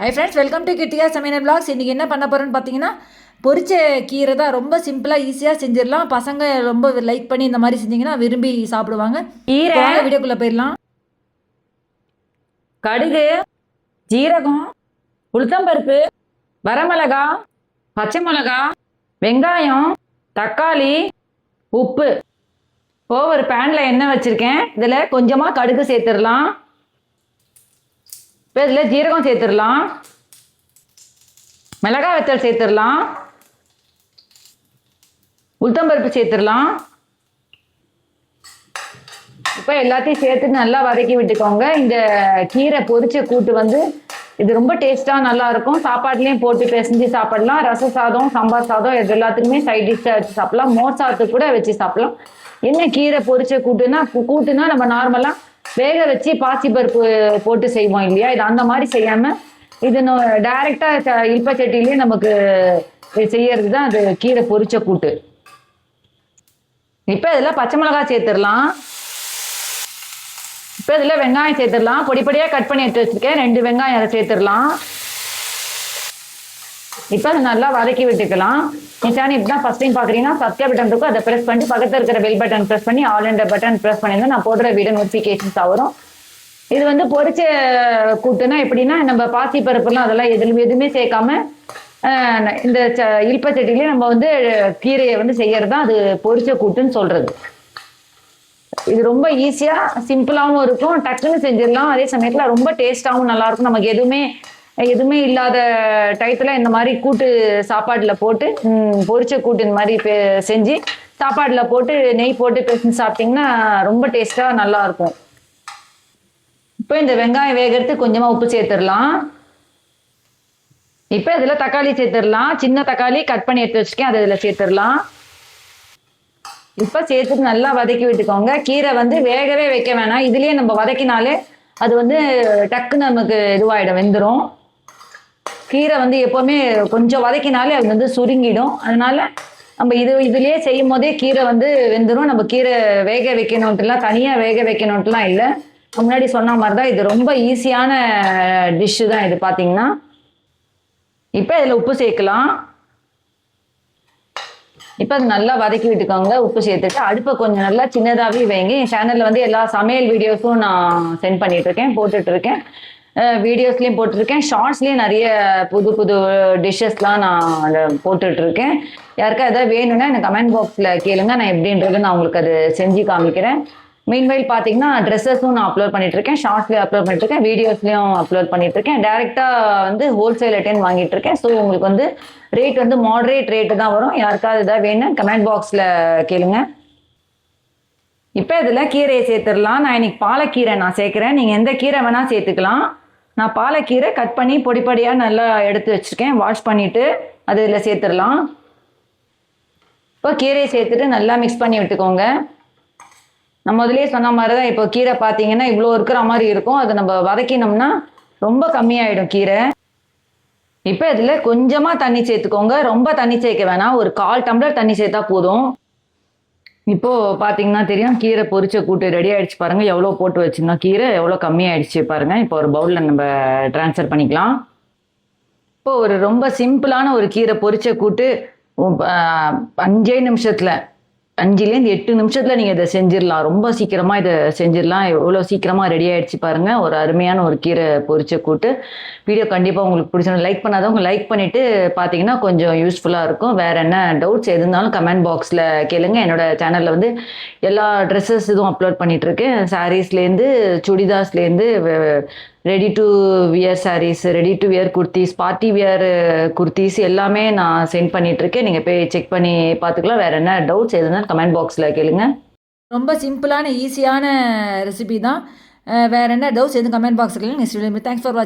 Hi friends, welcome to கிட்டியா சமையல் blocks. இன்றைக்கி என்ன பண்ண போகிறேன்னு பார்த்தீங்கன்னா, பொரிச்ச கீரை தான். ரொம்ப சிம்பிளாக ஈஸியாக செஞ்சிடலாம். பசங்க ரொம்ப லைக் பண்ணி இந்த மாதிரி செஞ்சிங்கன்னா விரும்பி சாப்பிடுவாங்க. கீரை வீடியோக்குள்ளே போயிடலாம். கடுகு, ஜீரகம், உளுத்தம்பருப்பு, வரமிளகா, பச்சை மிளகா, வெங்காயம், தக்காளி, உப்பு. இப்போ ஒரு பேனில் எண்ணெய் வச்சுருக்கேன். இதில் கொஞ்சமாக கடுகு சேர்த்துடலாம். இப்போ இதில் ஜீரகம் சேர்த்துடலாம். மிளகாய் வத்தல் சேர்த்துடலாம். உளுத்தம்பருப்பு சேர்த்துடலாம். இப்போ எல்லாத்தையும் சேர்த்து நல்லா வதக்கி விட்டுக்கோங்க. இந்த கீரை பொரிச்ச கூட்டு வந்து இது ரொம்ப டேஸ்ட்டாக நல்லா இருக்கும். சாப்பாடுலேயும் போட்டு பிசைஞ்சு சாப்பிடலாம். ரச சாதம், சாம்பார் சாதம் இது எல்லாத்துக்குமே சைட் டிஷ்ஷாக வச்சு சாப்பிடலாம். மோர் சாதத்துக்கு கூட வச்சு சாப்பிடலாம். என்ன கீரை பொரிச்ச கூட்டுனா நம்ம நார்மலாக வேக வச்சு பாசிப்பருப்பு போட்டு செய்வோம் இல்லையா? இது அந்த மாதிரி செய்யாமல் இது டைரெக்டாக இல்பச்சட்டிலேயே நமக்கு செய்யறது தான் அது கீரை பொரிச்ச கூட்டு. இப்போ இதில் பச்சை மிளகாய் சேர்த்துடலாம். இப்போ இதில் வெங்காயம் சேர்த்துடலாம். பொடிப்படியாக கட் பண்ணி எடுத்து வச்சுருக்கேன். 2 வெங்காயம் அதை சேர்த்துடலாம். இப்போ அதை நல்லா வதக்கி விட்டுக்கலாம். என் சேனல் இப்படி தான் ஃபஸ்ட் டைம் பார்க்குறீங்கன்னா சப்ஸ்கிரைப் பட்டன் இருக்கும், அதை ப்ரெஸ் பண்ணி பக்கத்தில் இருக்கிற பெல் பட்டன் ப்ரெஸ் பண்ணி ஆல் என்ற பட்டன் ப்ரெஸ் பண்ணியிருந்தா நான் போடுற வீடியோ நோட்டிஃபிகேஷன்ஸ் வரும். இது வந்து பொரிச்ச கூட்டுனா எப்படின்னா, நம்ம பாசி பருப்புலாம் அதெல்லாம் எதுவுமே சேர்க்காம இந்த இல்பச்சட்டிலேயே நம்ம வந்து கீரையை வந்து செய்யறது தான் அது பொரிச்ச கூட்டுன்னு சொல்றது. இது ரொம்ப ஈஸியாக சிம்பிளாகவும் இருக்கும், டக்குன்னு செஞ்சிடலாம். அதே சமயத்தில் ரொம்ப டேஸ்ட்டாகவும் நல்லாயிருக்கும். நமக்கு எதுவுமே இல்லாத டயத்தில் இந்த மாதிரி கூட்டு சாப்பாட்டில் போட்டு பொரிச்ச கூட்டு இந்த மாதிரி செஞ்சு சாப்பாட்டில் போட்டு நெய் போட்டு பிசைஞ்சு சாப்பிட்டிங்கன்னா ரொம்ப டேஸ்ட்டாக நல்லாயிருக்கும். இப்போ இந்த வெங்காயம் வேகிறதுக்கு கொஞ்சமாக உப்பு சேர்த்துடலாம். இப்போ இதில் தக்காளி சேர்த்துடலாம். சின்ன தக்காளி கட் பண்ணி எடுத்து வச்சுருக்கேன், அதை இதில் சேர்த்துடலாம். இப்போ சேர்த்துட்டு நல்லா வதக்கி விட்டுக்கோங்க. கீரை வந்து வேகவே வைக்க வேணாம். இதுலேயே நம்ம வதக்கினாலே அது வந்து டக்குன்னு நமக்கு இதுவாகிடும், வெந்துடும். கீரை வந்து எப்போவுமே கொஞ்சம் வதக்கினாலே அது வந்து சுருங்கிடும். அதனால நம்ம இதுலேயே செய்யும் போதே கீரை வந்து வெந்துடும். நம்ம கீரை வேக வைக்கணுன்ட்டுலாம் தனியாக வேக வைக்கணுன்ட்டுலாம் இல்லை. முன்னாடி சொன்ன மாதிரி தான் இது ரொம்ப ஈஸியான டிஷ்ஷு தான் இது பார்த்தீங்கன்னா. இப்போ இதில் உப்பு சேர்க்கலாம். இப்போ அது நல்லா வதக்கி விட்டுக்கோங்க. உப்பு சேர்த்துட்டு அடுப்பை கொஞ்சம் நல்லா சின்னதாகவே வைங்க. என் சேனலில் வந்து எல்லா சமையல் வீடியோஸும் நான் சென்ட் பண்ணிகிட்ருக்கேன், போட்டுட்ருக்கேன். வீடியோஸ்லேயும் போட்டிருக்கேன், ஷார்ட்ஸ்லேயும் நிறைய புது டிஷ்ஷஸ்லாம் நான் போட்டுட்ருக்கேன். யாருக்கா எதாவது வேணும்னா எனக்கு கமெண்ட் பாக்ஸில் கேளுங்க, நான் எப்படின்றது நான் உங்களுக்கு அது செஞ்சு காமிக்கிறேன். மீன்வைல் பார்த்தீங்கன்னா ட்ரெஸ்ஸஸும் நான் அப்லோட் பண்ணிகிட்ருக்கேன், ஷார்ட்ஸ்லேயும் அப்லோட் பண்ணிட்டுருக்கேன், வீடியோஸ்லேயும் அப்லோட் பண்ணிகிட்ருக்கேன். டேரெக்டாக வந்து ஹோல்சேல் ரேட்டையும் வாங்கிட்டுருக்கேன். ஸோ உங்களுக்கு வந்து ரேட் வந்து மாடரேட் ரேட்டு தான் வரும். யாருக்காவது எதாவது வேணும் கமெண்ட் பாக்ஸில் கேளுங்க. இப்போ இதில் கீரையை சேர்த்துடலாம். நான் இன்னைக்கு பாலக்கீரை நான் சேர்க்குறேன். நீங்கள் எந்த கீரை வேணால் சேர்த்துக்கலாம். நான் பாலக்கீரை கட் பண்ணி பொடிப்படியாக நல்லா எடுத்து வச்சுருக்கேன், வாஷ் பண்ணிவிட்டு அது இதில் சேர்த்துடலாம். இப்போ கீரையை சேர்த்துட்டு நல்லா மிக்ஸ் பண்ணி விட்டுக்கோங்க. நம்ம முதலே சொன்ன மாதிரி தான். இப்போ கீரை பார்த்தீங்கன்னா இவ்வளோ இருக்கிற மாதிரி இருக்கும். அதை நம்ம வதக்கினோம்னா ரொம்ப கம்மியாயிடும் கீரை. இப்போ இதில் கொஞ்சமாக தண்ணி சேர்த்துக்கோங்க. ரொம்ப தண்ணி சேர்க்க வேணாம், ஒரு 1/4 டம்ளர் தண்ணி சேர்த்தா போதும். இப்போது பார்த்தீங்கன்னா தெரியும், கீரை பொரிச்ச கூட்டு ரெடி ஆகிடுச்சு பாருங்கள். எவ்வளோ போட்டு வச்சுருந்தோம், கீரை எவ்வளோ கம்மியாயிடுச்சு பாருங்கள். இப்போ ஒரு பவுலில் நம்ம ட்ரான்ஸ்ஃபர் பண்ணிக்கலாம். இப்போது ஒரு ரொம்ப சிம்பிளான ஒரு கீரை பொரிச்ச கூட்டு 5 நிமிஷத்தில் 5லேருந்து 8 நிமிஷத்தில் நீங்கள் இதை செஞ்சிடலாம். ரொம்ப சீக்கிரமாக இதை செஞ்சிடலாம். எவ்வளோ சீக்கிரமாக ரெடி ஆகிடுச்சு பாருங்கள். ஒரு அருமையான ஒரு கீரை பொரிச்ச கூட்டு. வீடியோ கண்டிப்பாக உங்களுக்கு பிடிச்சணும். லைக் பண்ணாதவங்க லைக் பண்ணிவிட்டு பார்த்தீங்கன்னா கொஞ்சம் யூஸ்ஃபுல்லாக இருக்கும். வேறு என்ன டவுட்ஸ் எது இருந்தாலும் கமெண்ட் பாக்ஸில் கேளுங்க. என்னோடய சேனலில் வந்து எல்லா ட்ரெஸ்ஸஸ் இதுவும் அப்லோட் பண்ணிகிட்ருக்கேன். சாரீஸ்லேருந்து சுடிதாஸ்லேருந்து ready to wear saris, ready to wear kurtis, party wear kurtis எல்லாமே நான் சென்ட் பண்ணிகிட்ருக்கேன். நீங்கள் போய் செக் பண்ணி பார்த்துக்கலாம். வேறு என்ன டவுட்ஸ் எதுனாலும் கமெண்ட் பாக்ஸில் கேளுங்க. ரொம்ப சிம்பிளான ஈஸியான ரெசிபி தான். வேறு என்ன டவுட்ஸ் எதுவும் கமெண்ட் பாக்ஸில் கேளுங்க. Next video. தேங்க்ஸ் ஃபார் வாட்சிங்.